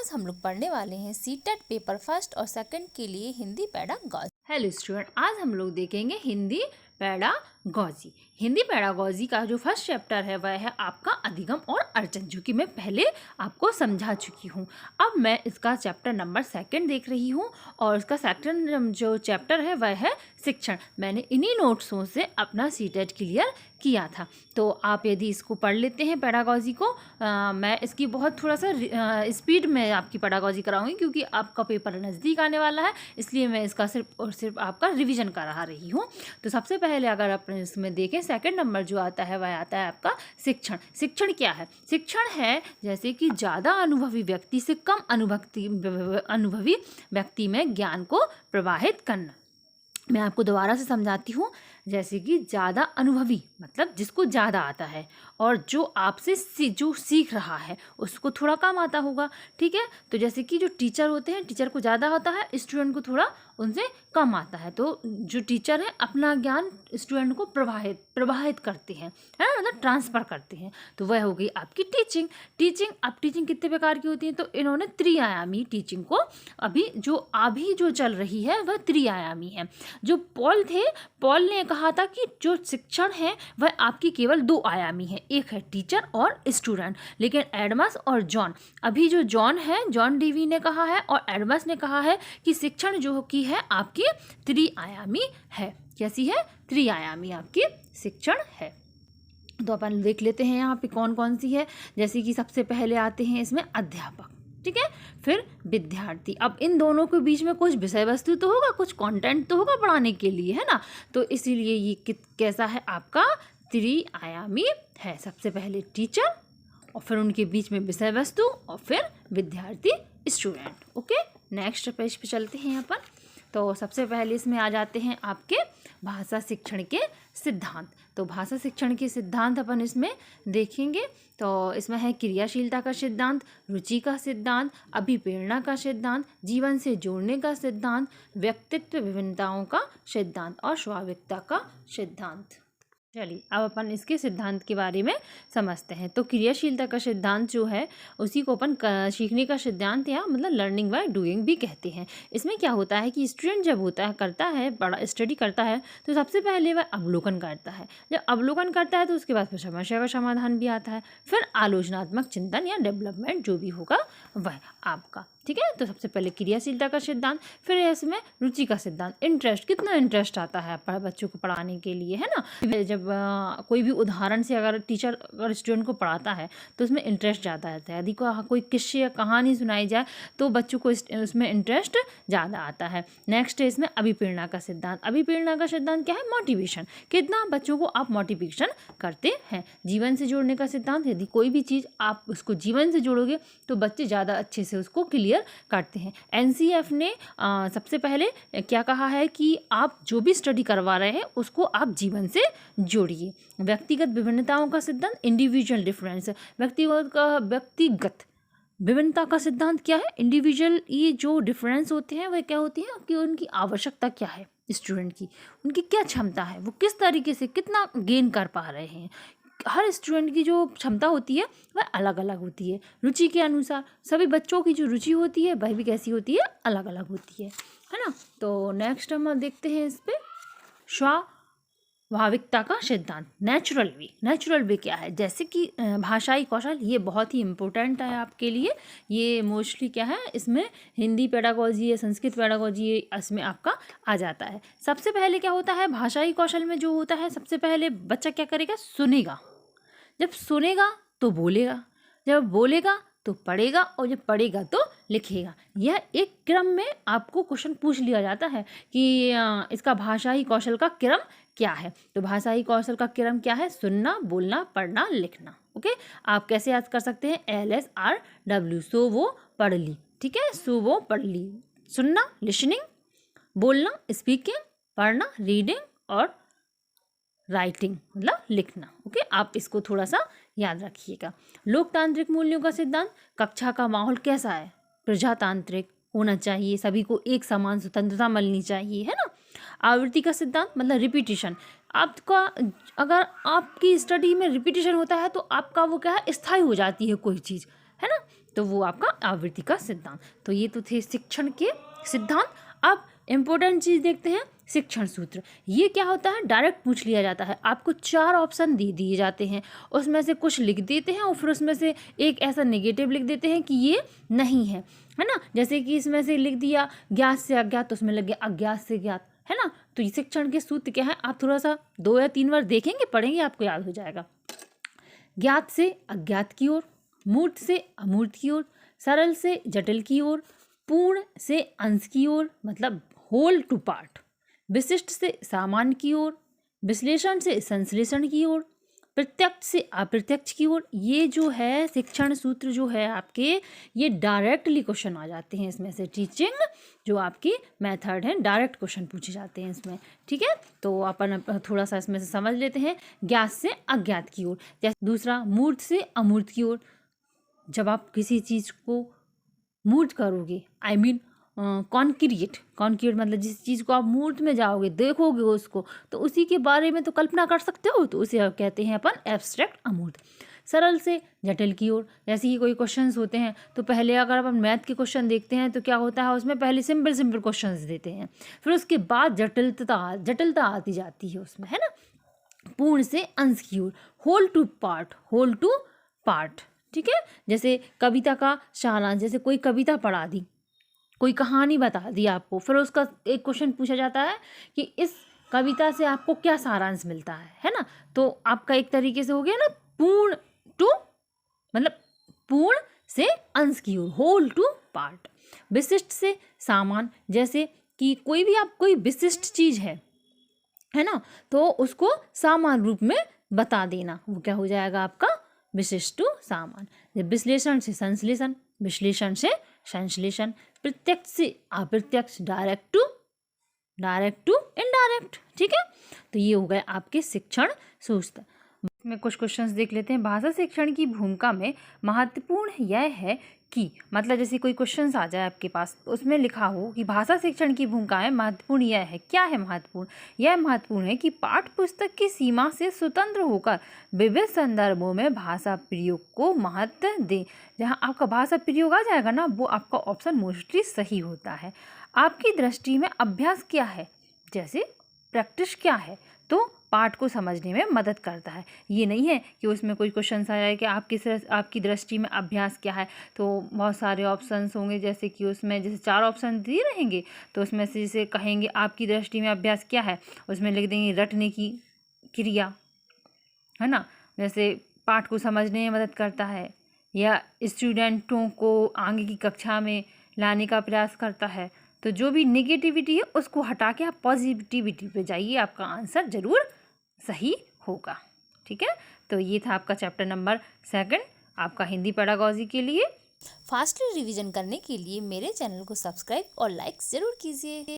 आज हम लोग पढ़ने वाले हैं सीटेट पेपर फर्स्ट और सेकंड के लिए हिंदी पैडागॉजी। हेलो स्टूडेंट, आज हम लोग देखेंगे हिंदी पैडागॉजी। हिंदी पैडागॉजी का जो फर्स्ट चैप्टर है वह है आपका अधिगम और अर्चन, जो कि मैं पहले आपको समझा चुकी हूँ। अब मैं इसका चैप्टर नंबर सेकंड देख रही हूँ और इसका सेकंड जो चैप्टर है वह है शिक्षण। मैंने इन्हीं नोट्सों से अपना सीटेट क्लियर किया था, तो आप यदि इसको पढ़ लेते हैं पैडागॉजी को, मैं इसकी बहुत थोड़ा सा स्पीड में आपकी पैडागॉजी कराऊंगी क्योंकि आपका पेपर नज़दीक आने वाला है, इसलिए मैं इसका सिर्फ और सिर्फ आपका रिवीजन करा रही हूँ। तो सबसे पहले अगर आप इसमें देखें, सेकंड नंबर जो आता है वह आता है आपका शिक्षण। शिक्षण क्या है? शिक्षण है जैसे कि ज़्यादा अनुभवी व्यक्ति से कम अनुभवी व्यक्ति में ज्ञान को प्रवाहित करना। मैं आपको दोबारा से समझाती हूँ। जैसे कि ज़्यादा अनुभवी मतलब जिसको ज़्यादा आता है, और जो आपसे जो सीख रहा है उसको थोड़ा कम आता होगा, ठीक है। तो जैसे कि जो टीचर होते हैं, टीचर को ज़्यादा आता है, स्टूडेंट को थोड़ा उनसे कम आता है। तो जो टीचर है अपना ज्ञान स्टूडेंट को प्रवाहित करते हैं, है ना, मतलब ट्रांसफ़र करते हैं। तो वह हो गई आपकी टीचिंग। अब टीचिंग कितने प्रकार की होती है? तो इन्होंने त्रिआयामी टीचिंग को अभी जो चल रही है वह त्रिआयामी है। जो पॉल ने कहा था कि जो शिक्षण है वह आपकी केवल दो आयामी है, एक है टीचर और स्टूडेंट। लेकिन एडमस और जॉन, अभी जो जॉन डेवी ने कहा है और एडमस ने कहा है कि शिक्षण जो की है आपकी त्रिआयामी है। कैसी है? त्रिआयामी आपकी शिक्षण है। तो अपन देख लेते हैं यहाँ पे कौन कौन सी है। जैसे कि सबसे पहले आते हैं इसमें अध्यापक, ठीक है, फिर विद्यार्थी। अब इन दोनों के बीच में कुछ विषय वस्तु तो होगा, कुछ कंटेंट तो होगा पढ़ाने के लिए, है ना। तो इसीलिए ये कैसा है? आपका त्रिआयामी है। सबसे पहले टीचर और फिर उनके बीच में विषय वस्तु और फिर विद्यार्थी स्टूडेंट। ओके, नेक्स्ट पेज पे चलते हैं यहाँ पर। तो सबसे पहले इसमें आ जाते हैं आपके भाषा शिक्षण के सिद्धांत। तो भाषा शिक्षण के सिद्धांत अपन इसमें देखेंगे। तो इसमें है क्रियाशीलता का सिद्धांत, रुचि का सिद्धांत, अभिप्रेरणा का सिद्धांत, जीवन से जोड़ने का सिद्धांत, व्यक्तित्व विभिन्नताओं का सिद्धांत और स्वाभाविकता का सिद्धांत। चलिए अब अपन इसके सिद्धांत के बारे में समझते हैं। तो क्रियाशीलता का सिद्धांत जो है उसी को अपन सीखने का सिद्धांत या मतलब लर्निंग बाय डूइंग भी कहते हैं। इसमें क्या होता है कि स्टूडेंट जब करता है, बड़ा स्टडी करता है, तो सबसे पहले वह अवलोकन करता है। जब अवलोकन करता है तो उसके बाद फिर समस्या का समाधान भी आता है, फिर आलोचनात्मक चिंतन या डेवलपमेंट जो भी होगा वह आपका, ठीक है। तो सबसे पहले क्रियाशीलता का सिद्धांत, फिर इसमें रुचि का सिद्धांत, इंटरेस्ट, कितना इंटरेस्ट आता है बच्चों को पढ़ाने के लिए, है ना। जब कोई भी उदाहरण से अगर टीचर अगर स्टूडेंट को पढ़ाता है तो उसमें इंटरेस्ट ज़्यादा आता है। यदि कोई किस्से या कहानी सुनाई जाए तो बच्चों को उसमें इंटरेस्ट ज़्यादा आता है। नेक्स्ट है इसमें अभिप्रेरणा का सिद्धांत। अभिप्रेरणा का सिद्धांत क्या है? मोटिवेशन, कितना बच्चों को आप मोटिवेशन करते हैं। जीवन से जोड़ने का सिद्धांत, यदि कोई भी चीज़ आप उसको जीवन से जोड़ोगे तो बच्चे ज़्यादा अच्छे से उसको क्लियर करते हैं। एनसीएफ ने सबसे पहले क्या कहा है कि आप जो भी स्टडी करवा रहे हैं उसको आप जीवन से जोड़िए। व्यक्तिगत विभिन्नताओं का सिद्धांत, इंडिविजुअल डिफरेंस, व्यक्तिगत विभिन्नता का सिद्धांत क्या है? इंडिविजुअल, ये जो डिफरेंस होते हैं वह क्या होती है कि उनकी आवश्यकता क्या है, स्टूडेंट की उनकी क्या क्षमता है, वो किस तरीके से कितना गेन कर पा रहे हैं। हर स्टूडेंट की जो क्षमता होती है वह अलग अलग होती है। रुचि के अनुसार सभी बच्चों की जो रुचि होती है वह भी कैसी होती है? अलग अलग होती है ना। तो नेक्स्ट हम देखते हैं इस पर स्वाभाविकता का सिद्धांत, नेचुरल वे क्या है? जैसे कि भाषाई कौशल, ये बहुत ही इम्पोर्टेंट है आपके लिए। ये मोस्टली क्या है, इसमें हिंदी पेडागॉजी या संस्कृत पेडागॉजी इसमें आपका आ जाता है। सबसे पहले क्या होता है भाषाई कौशल में? जो होता है सबसे पहले बच्चा क्या करेगा? सुनेगा। जब सुनेगा तो बोलेगा, जब बोलेगा तो पढ़ेगा, और जब पढ़ेगा तो लिखेगा। यह एक क्रम में आपको क्वेश्चन पूछ लिया जाता है कि इसका भाषाई कौशल का क्रम क्या है। तो भाषाई कौशल का क्रम क्या है? सुनना, बोलना, पढ़ना, लिखना। ओके, आप कैसे याद कर सकते हैं? LSRW, सो वो पढ़ ली, ठीक है, सो वो पढ़ ली। सुनना लिसनिंग, बोलना स्पीकिंग, पढ़ना रीडिंग और राइटिंग मतलब लिखना। ओके, आप इसको थोड़ा सा याद रखिएगा। लोकतांत्रिक मूल्यों का सिद्धांत, कक्षा का माहौल कैसा है? प्रजातांत्रिक होना चाहिए, सभी को एक समान स्वतंत्रता मिलनी चाहिए, है ना। आवृत्ति का सिद्धांत मतलब रिपीटिशन, आपका अगर आपकी स्टडी में रिपीटिशन होता है तो आपका वो क्या है? स्थायी हो जाती है कोई चीज़, है ना। तो तो वो आपका आवृत्ति का सिद्धांत। तो ये तो थे शिक्षण के सिद्धांत। अब इम्पोर्टेंट चीज़ देखते हैं, शिक्षण सूत्र। ये क्या होता है, डायरेक्ट पूछ लिया जाता है। आपको 4 ऑप्शन दे दिए जाते हैं, उसमें से कुछ लिख देते हैं और फिर उसमें से एक ऐसा नेगेटिव लिख देते हैं कि ये नहीं है ना। जैसे कि इसमें से लिख दिया ज्ञात से अज्ञात, तो उसमें लग गया अज्ञात से ज्ञात, है ना। तो ये शिक्षण के सूत्र क्या है, आप थोड़ा सा 2 या 3 बार देखेंगे, पढ़ेंगे, आपको याद हो जाएगा। ज्ञात से अज्ञात की ओर, मूर्त से अमूर्त की ओर, सरल से जटिल की ओर, पूर्ण से अंश की ओर मतलब होल टू पार्ट, विशिष्ट से सामान्य की ओर, विश्लेषण से संश्लेषण की ओर, प्रत्यक्ष से अप्रत्यक्ष की ओर। ये जो है शिक्षण सूत्र जो है आपके, ये डायरेक्टली क्वेश्चन आ जाते हैं इसमें से। टीचिंग जो आपकी मेथड है, डायरेक्ट क्वेश्चन पूछे जाते हैं इसमें, ठीक है। तो अपन थोड़ा सा इसमें से समझ लेते हैं। ज्ञात से अज्ञात की ओर, जैसे दूसरा मूर्त से अमूर्त की ओर। जब आप किसी चीज़ को मूर्त करोगे, आई मीन कॉन्क्रीट मतलब जिस चीज़ को आप मूर्त में जाओगे, देखोगे उसको, तो उसी के बारे में तो कल्पना कर सकते हो, तो उसे कहते हैं अपन एब्स्ट्रैक्ट अमूर्त। सरल से जटिल की ओर, जैसे कि कोई क्वेश्चंस होते हैं तो पहले अगर अपन मैथ के क्वेश्चन देखते हैं तो क्या होता है, उसमें पहले सिंपल क्वेश्चंस देते हैं, फिर उसके बाद जटिलता आती जाती है उसमें, है ना। पूर्ण से अंश की ओर, होल टू पार्ट, ठीक है। जैसे कविता का सारांश, जैसे कोई कविता पढ़ा दी, कोई कहानी बता दी आपको, फिर उसका एक क्वेश्चन पूछा जाता है कि इस कविता से आपको क्या सारांश मिलता है ना। तो आपका एक तरीके से हो गया ना पूर्ण टू मतलब पूर्ण से अंश की ओर, होल टू पार्ट। विशिष्ट से सामान्य, जैसे कि कोई भी आप कोई विशिष्ट चीज़ है ना, तो उसको सामान्य रूप में बता देना, वो क्या हो जाएगा आपका विशिष्ट टू सामान्य। विश्लेषण से संश्लेषण, विश्लेषण से संश्लेषण, प्रत्यक्ष से अप्रत्यक्ष, डायरेक्ट टू इनडायरेक्ट, ठीक है। तो ये हो गए आपके शिक्षण सूत्र। में कुछ क्वेश्चंस देख लेते हैं। भाषा शिक्षण की भूमिका में महत्वपूर्ण यह है कि, मतलब जैसे कोई क्वेश्चंस आ जाए आपके पास, उसमें लिखा हो कि भाषा शिक्षण की भूमिका में महत्वपूर्ण यह है, क्या है महत्वपूर्ण, यह महत्वपूर्ण है कि पाठ्य पुस्तक की सीमा से स्वतंत्र होकर विविध संदर्भों में भाषा प्रयोग को महत्व दें। जहाँ आपका भाषा प्रयोग आ जाएगा ना, वो आपका ऑप्शन मोस्टली सही होता है। आपकी दृष्टि में अभ्यास क्या है, जैसे प्रैक्टिस क्या है, तो पाठ को समझने में मदद करता है। ये नहीं है कि उसमें कोई क्वेश्चन आ जाए कि आपकी दृष्टि में अभ्यास क्या है, तो बहुत सारे ऑप्शंस होंगे, जैसे कि उसमें जैसे 4 ऑप्शन दिए रहेंगे, तो उसमें से जैसे कहेंगे आपकी दृष्टि में अभ्यास क्या है, उसमें लिख देंगे रटने की क्रिया, है ना, जैसे पाठ को समझने में मदद करता है, या स्टूडेंटों को आगे की कक्षा में लाने का प्रयास करता है। तो जो भी नेगेटिविटी है उसको हटा के आप पॉजिटिविटी पे जाइए, आपका आंसर जरूर सही होगा, ठीक है। तो ये था आपका चैप्टर नंबर 2 आपका हिंदी पेडागॉजी के लिए। फास्टली रिवीजन करने के लिए मेरे चैनल को सब्सक्राइब और लाइक ज़रूर कीजिए।